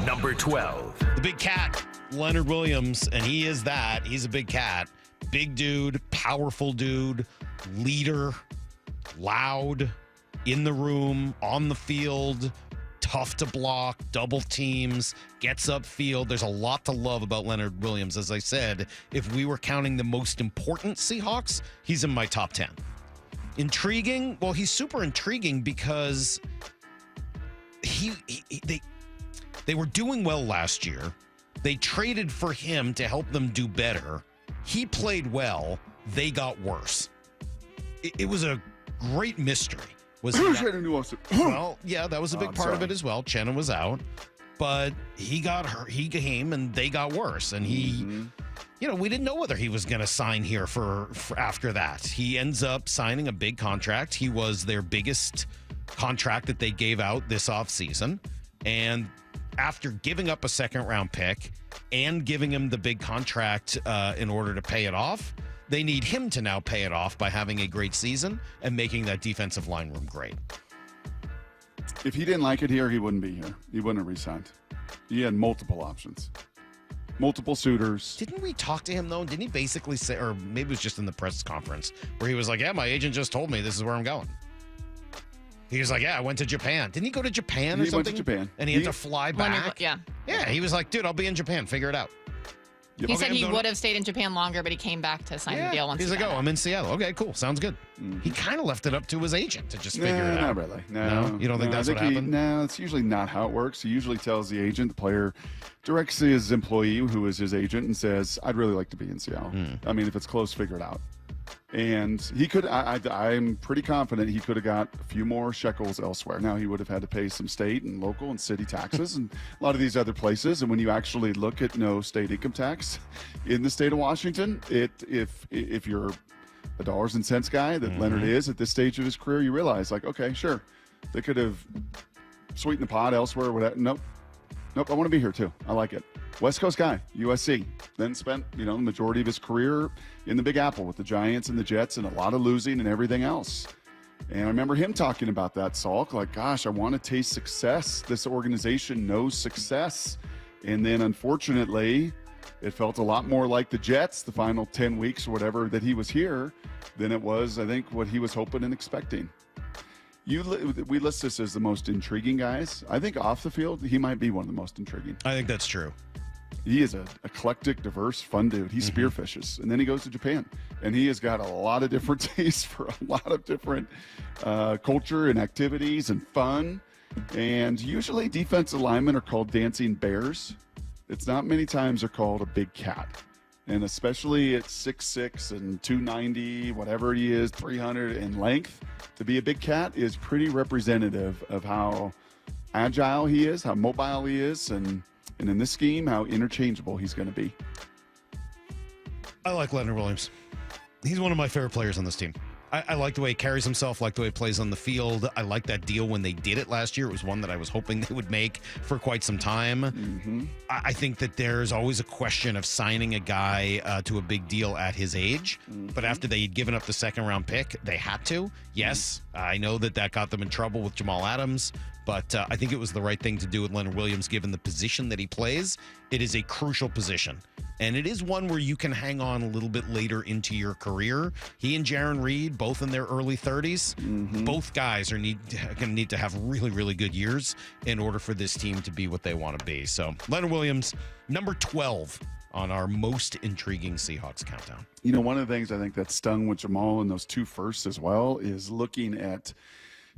Number 12. The big cat, Leonard Williams, and he is that. He's a big cat. Big dude, powerful dude, leader, loud, in the room, on the field, tough to block, double teams, gets upfield. There's a lot to love about Leonard Williams. As I said, if we were counting the most important Seahawks, he's in my top 10. Intriguing? Well, he's super intriguing because they were doing well last year. They traded for him to help them do better. He played well. They got worse. It was a great mystery. Well, yeah, that was a big part of it as well. Chenna was out, but he got hurt. He came, and they got worse. And he, we didn't know whether he was going to sign here for after that. He ends up signing a big contract. He was their biggest contract that they gave out this offseason. And after giving up a second-round pick and giving him the big contract in order to pay it off, they need him to now pay it off by having a great season and making that defensive line room great. If he didn't like it here, he wouldn't be here. He wouldn't have re-signed. He had multiple options, multiple suitors. Didn't we talk to him, though? Didn't he basically say, or maybe it was just in the press conference, where he was like, yeah, my agent just told me this is where I'm going. He was like, yeah, I went to Japan. Didn't he go to Japan or something? He went to Japan. And he had to fly back? Yeah, he was like, dude, I'll be in Japan. Figure it out. He said he would have stayed in Japan longer, but he came back to sign the deal once. He's like, I'm in Seattle. Okay, cool. Sounds good. He kind of left it up to his agent to just figure it out. Not really. No. You don't think that's what happened? No, it's usually not how it works. He usually tells the agent, the player directs his employee, who is his agent, and says, I'd really like to be in Seattle. I mean, if it's close, figure it out. And he could, I'm pretty confident he could have got a few more shekels elsewhere. Now, he would have had to pay some state and local and city taxes and a lot of these other places. And when you actually look at no state income tax in the state of Washington, if you're a dollars and cents guy that Leonard is at this stage of his career, you realize, like, okay, sure, they could have sweetened the pot elsewhere. Whatever. Nope, I want to be here too. I like it. West Coast guy, USC, then spent, the majority of his career in the Big Apple with the Giants and the Jets and a lot of losing and everything else. And I remember him talking about that, Salk, like, gosh, I want to taste success. This organization knows success. And then, unfortunately, it felt a lot more like the Jets, the final 10 weeks or whatever that he was here, than it was, I think, what he was hoping and expecting. We list this as the most intriguing guys. I think off the field, he might be one of the most intriguing. I think that's true. He is an eclectic, diverse, fun dude. He spearfishes, and then he goes to Japan, and he has got a lot of different tastes for a lot of different culture and activities and fun. And usually defensive linemen are called dancing bears. It's not many times they're called a big cat. And especially at 6'6" and 290, whatever he is, 300 in length, to be a big cat is pretty representative of how agile he is, how mobile he is, and in this scheme, how interchangeable he's going to be. I like Leonard Williams. He's one of my favorite players on this team. I like the way he carries himself, like the way he plays on the field. I like that deal when they did it last year. It was one that I was hoping they would make for quite some time. I think that there's always a question of signing a guy to a big deal at his age. But after they had given up the second-round pick, they had to. Yes, I know that got them in trouble with Jamal Adams. But I think it was the right thing to do with Leonard Williams, given the position that he plays. It is a crucial position. And it is one where you can hang on a little bit later into your career. He and Jaron Reed, both in their early 30s. Both guys are going to need to have really, really good years in order for this team to be what they want to be. So Leonard Williams, number 12 on our most intriguing Seahawks countdown. One of the things I think that stung with Jamal in those two firsts as well is looking at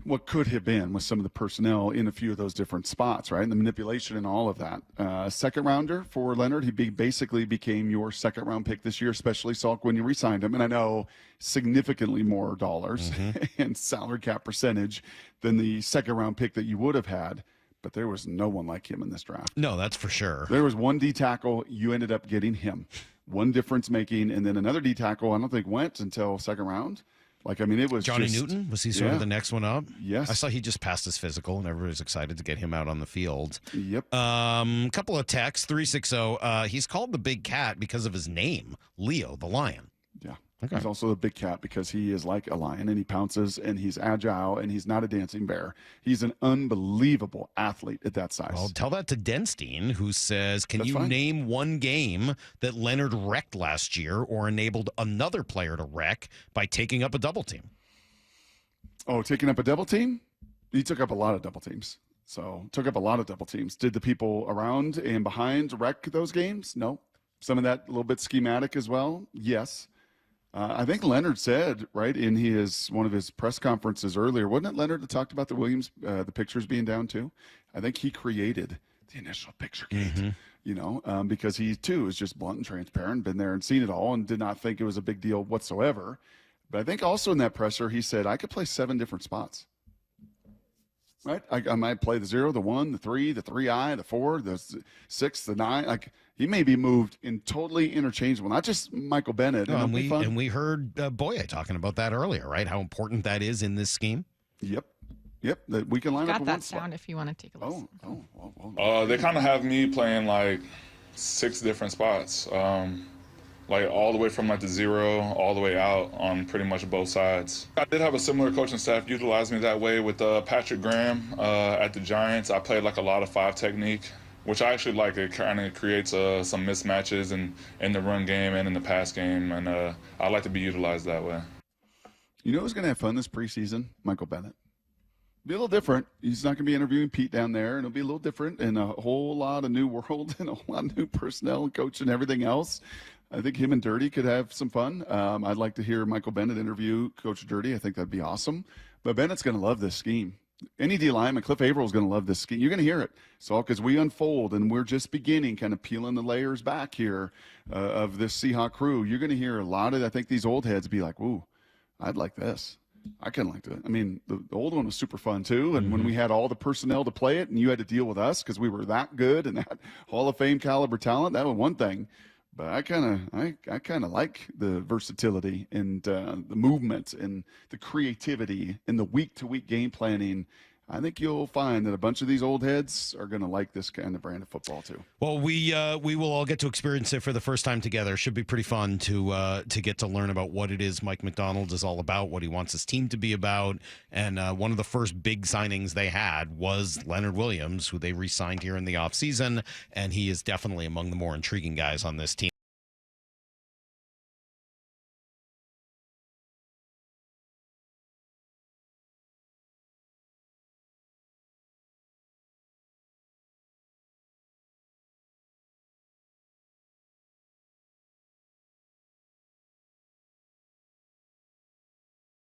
what could have been with some of the personnel in a few of those different spots, right? And the manipulation and all of that. Second rounder for Leonard, he basically became your second round pick this year, especially Salk when you re-signed him. And I know significantly more dollars and salary cap percentage than the second round pick that you would have had. But there was no one like him in this draft. No, that's for sure. There was one D tackle, you ended up getting him. One difference making, and then another D tackle I don't think went until second round. It was Johnny Newton. Was he sort of the next one up? Yes. I saw he just passed his physical, and everybody's excited to get him out on the field. Yep. Couple of texts. 360. He's called the Big Cat because of his name, Leo the Lion. Yeah. Okay. He's also a big cat because he is like a lion and he pounces and he's agile and he's not a dancing bear. He's an unbelievable athlete at that size. Well, tell that to Denstein, who says, can That's you fine. name one game that Leonard wrecked last year or enabled another player to wreck by taking up a double team? Oh, taking up a double team? He took up a lot of double teams. So took up a lot of double teams. Did the people around and behind wreck those games? No. Some of that a little bit schematic as well? Yes. I think Leonard said, right, in one of his press conferences earlier, wasn't it Leonard that talked about the Williams, the pictures being down too? I think he created the initial picture gate, because he too is just blunt and transparent, been there and seen it all and did not think it was a big deal whatsoever. But I think also in that presser, he said, I could play 7 different spots. Right? I might play the 0, the 1, the 3, the 3-eye, the 4, the 6, the 9. Like he may be moved in totally interchangeable, not just Michael Bennett. And we heard Boye talking about that earlier, right? How important that is in this scheme. Yep. That we can line up. Got that sound if you want to take a listen. They kind of have me playing like 6 different spots. Like all the way from like the 0 all the way out on pretty much both sides. I did have a similar coaching staff utilize me that way with Patrick Graham at the Giants. I played like a lot of 5 technique, which I actually like. It kind of creates some mismatches in the run game and in the pass game, and I like to be utilized that way. You know who's going to have fun this preseason? Michael Bennett. Be a little different. He's not going to be interviewing Pete down there, and it'll be a little different and a whole lot of new world and a whole lot of new personnel and coach and everything else. I think him and Dirty could have some fun. I'd like to hear Michael Bennett interview Coach Dirty. I think that'd be awesome. But Bennett's going to love this scheme. Any D lineman, Cliff Avrill's going to love this scheme. You're going to hear it. So, because we unfold and we're just beginning, kind of peeling the layers back here of this Seahawk crew, you're going to hear a lot of, I think, these old heads be like, ooh, I'd like this. I kind of liked it. I mean, the old one was super fun too. And when we had all the personnel to play it and you had to deal with us because we were that good and that Hall of Fame caliber talent, that was one thing. But I kind of like the versatility and the movement and the creativity and the week-to-week game planning. I think you'll find that a bunch of these old heads are going to like this kind of brand of football too. Well, we will all get to experience it for the first time together. Should be pretty fun to get to learn about what it is Mike McDonald is all about, what he wants his team to be about. And one of the first big signings they had was Leonard Williams, who they re-signed here in the offseason, and he is definitely among the more intriguing guys on this team.